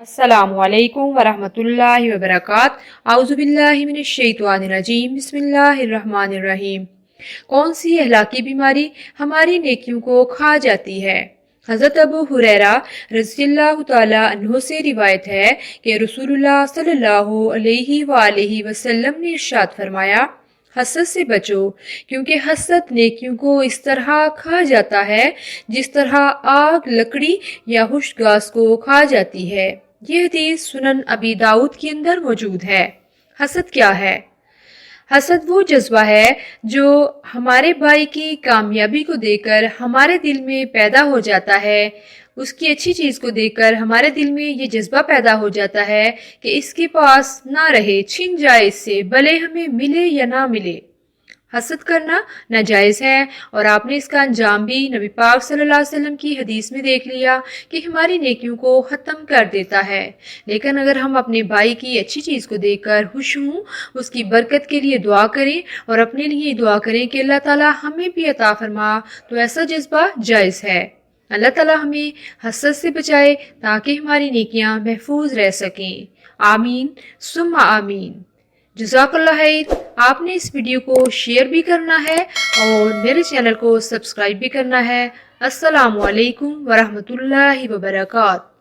अस्सलामुअलैकुम वरहमतुल्लाहि वबरकातुहू औज़ु बिल्लाहि मिनश शैतानिर रजीम बिस्मिल्लाहिर रहमानिर रहीम। कौन सी अहलाकी बीमारी हमारी नेकियों को खा जाती है? हज़रत अबू हुरैरा रज़ियल्लाहु तआला अन्हु से रिवायत है कि रसूलुल्लाह सल्लल्लाहु अलैहि वसल्लम ने इरशाद फरमाया, हसद से बचो, क्योंकि हसद नेकियों को इस तरह खा जाता है जिस तरह आग लकड़ी या खुश्क घास को खा जाती है। ये हदीस सुनन अबी दाऊद के अंदर मौजूद है। हसद क्या है? हसद वो जज्बा है जो हमारे भाई की कामयाबी को देखकर हमारे दिल में पैदा हो जाता है। उसकी अच्छी चीज को देखकर हमारे दिल में ये जज्बा पैदा हो जाता है कि इसके पास ना रहे, छिन जाए इससे, भले हमें मिले या ना मिले। हसद करना नाजायज है और आपने इसका अंजाम भी नबी पाक सल्लल्लाहु अलैहि वसल्लम की हदीस में देख लिया कि हमारी नेकियों को खत्म कर देता है। लेकिन अगर हम अपने भाई की अच्छी चीज को देखकर खुश हों, उसकी बरकत के लिए दुआ करें और अपने लिए दुआ करें कि अल्लाह ताला हमें भी अता फरमा, तो ऐसा जज्बा जायज है। अल्लाह ताला हमें हसद से बचाए ताकि हमारी नेकियां महफूज रह सकें। आमीन सुम्मा आमीन। जज़ाकल्लाह खैर। आपने इस वीडियो को शेयर भी करना है और मेरे चैनल को सब्सक्राइब भी करना है। अस्सलामु अलैकुम वरहमतुल्लाहि वबरकातुहू।